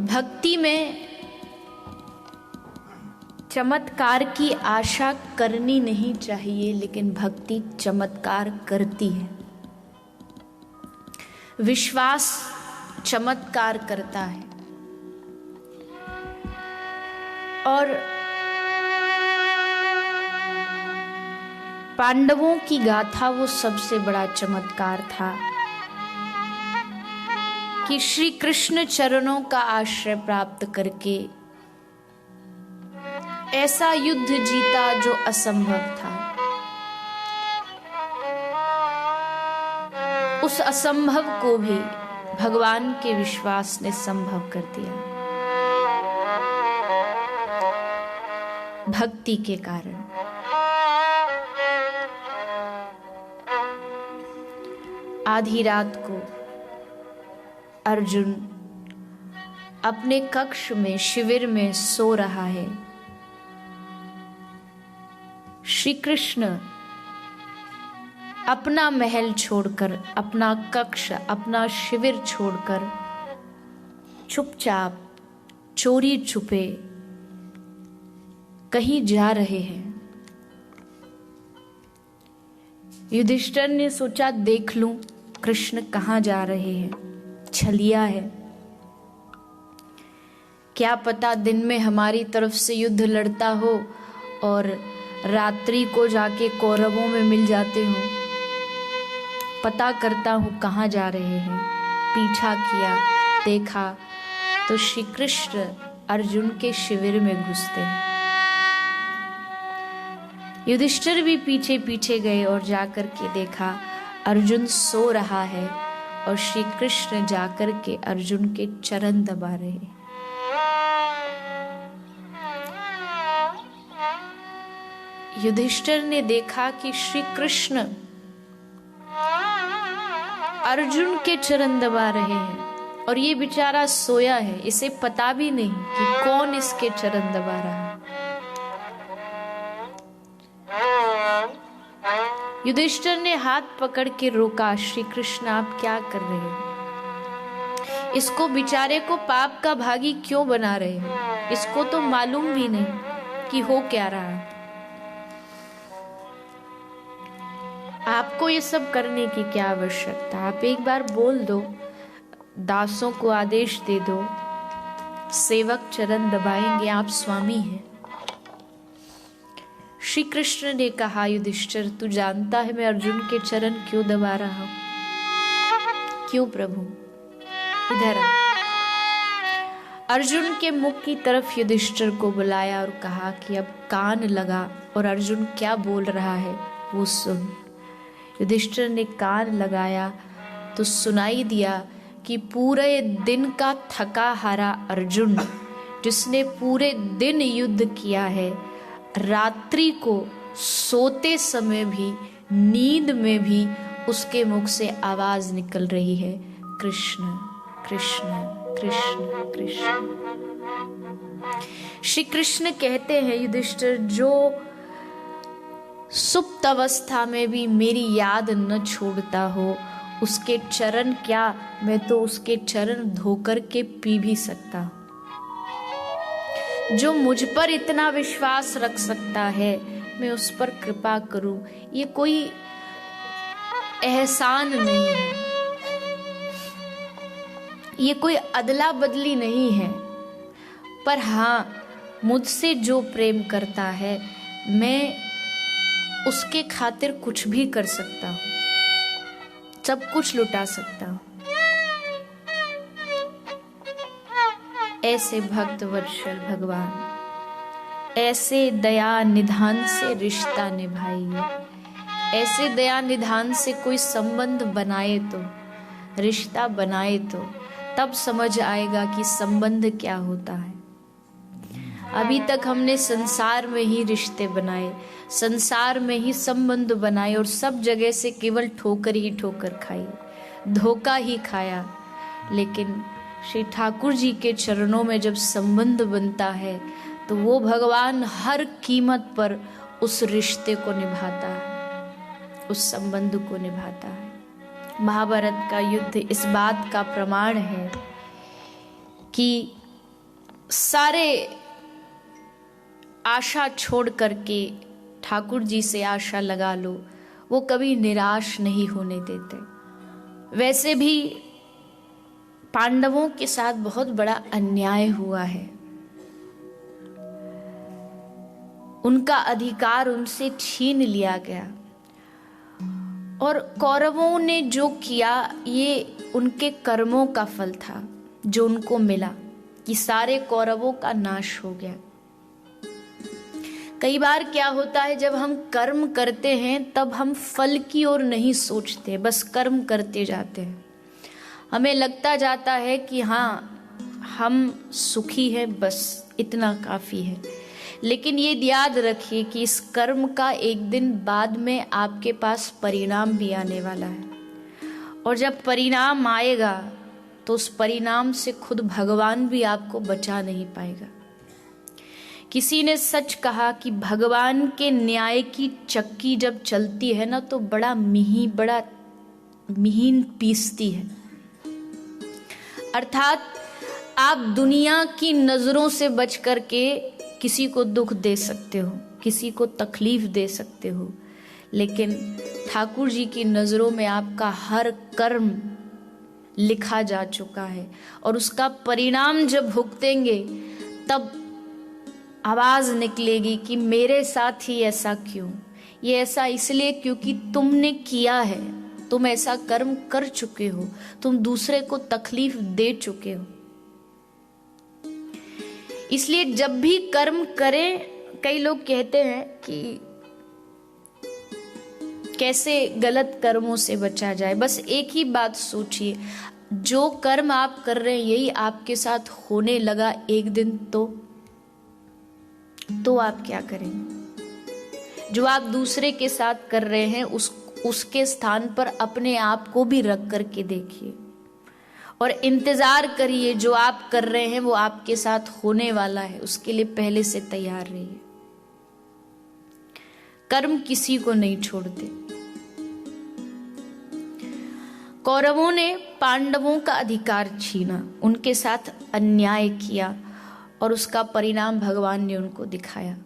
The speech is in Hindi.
भक्ति में चमत्कार की आशा करनी नहीं चाहिए, लेकिन भक्ति चमत्कार करती है। विश्वास चमत्कार करता है। और पांडवों की गाथा वो सबसे बड़ा चमत्कार था कि श्री कृष्ण चरणों का आश्रय प्राप्त करके ऐसा युद्ध जीता जो असंभव था। उस असंभव को भी भगवान के विश्वास ने संभव कर दिया, भक्ति के कारण। आधी रात को अर्जुन अपने कक्ष में शिविर में सो रहा है। श्री कृष्ण अपना महल छोड़कर, अपना कक्ष, अपना शिविर छोड़कर चुपचाप चोरी छुपे कहीं जा रहे हैं। युधिष्ठिर ने सोचा देख लूं कृष्ण कहाँ जा रहे हैं, छलिया है, क्या पता दिन में हमारी तरफ से युद्ध लड़ता हो और रात्रि को जाके कौरवों में मिल जाते हो। पता करता हूं कहाँ जा रहे हैं। पीछा किया, देखा तो श्री कृष्ण अर्जुन के शिविर में घुसते हैं। युधिष्ठिर भी पीछे पीछे गए और जाकर के देखा अर्जुन सो रहा है और श्री कृष्ण जाकर के अर्जुन के चरण दबा रहे हैं। युधिष्ठिर ने देखा कि श्री कृष्ण अर्जुन के चरण दबा रहे हैं और ये बेचारा सोया है, इसे पता भी नहीं कि कौन इसके चरण दबा रहा है। युधिष्ठिर ने हाथ पकड़ के रोका, श्री कृष्ण आप क्या कर रहे हैं? इसको बेचारे को पाप का भागी क्यों बना रहे हैं? इसको तो मालूम भी नहीं कि हो क्या रहा है। आपको ये सब करने की क्या आवश्यकता? आप एक बार बोल दो, दासों को आदेश दे दो, सेवक चरण दबाएंगे, आप स्वामी हैं। श्री कृष्ण ने कहा युधिष्ठिर तू जानता है मैं अर्जुन के चरण क्यों दबा रहा हूं? क्यों प्रभु? इधर आ। अर्जुन के मुख की तरफ युधिष्ठिर को बुलाया और कहा कि अब कान लगा और अर्जुन क्या बोल रहा है वो सुन। युधिष्ठिर ने कान लगाया तो सुनाई दिया कि पूरे दिन का थका हारा अर्जुन, जिसने पूरे दिन युद्ध किया है, रात्रि को सोते समय भी, नींद में भी उसके मुख से आवाज निकल रही है कृष्ण कृष्ण कृष्ण कृष्ण। श्री कृष्ण कहते हैं युधिष्ठिर जो सुप्त अवस्था में भी मेरी याद न छोड़ता हो, उसके चरण क्या, मैं तो उसके चरण धोकर के पी भी सकता हूं। जो मुझ पर इतना विश्वास रख सकता है मैं उस पर कृपा करूं, ये कोई एहसान नहीं है, ये कोई अदला बदली नहीं है। पर हाँ, मुझसे जो प्रेम करता है मैं उसके खातिर कुछ भी कर सकता हूं, सब कुछ लुटा सकता हूं। ऐसे भक्त वत्सल भगवान, ऐसे दया निधान से रिश्ता निभाइए। ऐसे दया निधान से कोई संबंध बनाए तो, रिश्ता बनाए तो तब समझ आएगा कि संबंध क्या होता है। अभी तक हमने संसार में ही रिश्ते बनाए, संसार में ही संबंध बनाए और सब जगह से केवल ठोकर ही ठोकर खाई, धोखा ही खाया। लेकिन श्री ठाकुर जी के चरणों में जब संबंध बनता है तो वो भगवान हर कीमत पर उस रिश्ते को निभाता है, उस संबंध को निभाता है। महाभारत का युद्ध इस बात का प्रमाण है कि सारे आशा छोड़ करके ठाकुर जी से आशा लगा लो, वो कभी निराश नहीं होने देते। वैसे भी पांडवों के साथ बहुत बड़ा अन्याय हुआ है, उनका अधिकार उनसे छीन लिया गया, और कौरवों ने जो किया ये उनके कर्मों का फल था जो उनको मिला, कि सारे कौरवों का नाश हो गया। कई बार क्या होता है, जब हम कर्म करते हैं तब हम फल की ओर नहीं सोचते, बस कर्म करते जाते हैं। हमें लगता जाता है कि हाँ हम सुखी हैं, बस इतना काफी है। लेकिन ये याद रखिए कि इस कर्म का एक दिन बाद में आपके पास परिणाम भी आने वाला है, और जब परिणाम आएगा तो उस परिणाम से खुद भगवान भी आपको बचा नहीं पाएगा। किसी ने सच कहा कि भगवान के न्याय की चक्की जब चलती है ना, तो बड़ा मिहीन पीसती है। अर्थात आप दुनिया की नजरों से बच करके किसी को दुख दे सकते हो, किसी को तकलीफ दे सकते हो, लेकिन ठाकुर जी की नजरों में आपका हर कर्म लिखा जा चुका है, और उसका परिणाम जब भुगतेंगे तब आवाज निकलेगी कि मेरे साथ ही ऐसा क्यों। ये ऐसा इसलिए क्योंकि तुमने किया है, तुम ऐसा कर्म कर चुके हो, तुम दूसरे को तकलीफ दे चुके हो। इसलिए जब भी कर्म करें, कई लोग कहते हैं कि कैसे गलत कर्मों से बचा जाए। बस एक ही बात सोचिए, जो कर्म आप कर रहे हैं यही आपके साथ होने लगा एक दिन, तो आप क्या करेंगे? जो आप दूसरे के साथ कर रहे हैं उसके स्थान पर अपने आप को भी रख करके देखिए, और इंतजार करिए जो आप कर रहे हैं वो आपके साथ होने वाला है, उसके लिए पहले से तैयार रहिए। कर्म किसी को नहीं छोड़ते। कौरवों ने पांडवों का अधिकार छीना, उनके साथ अन्याय किया, और उसका परिणाम भगवान ने उनको दिखाया।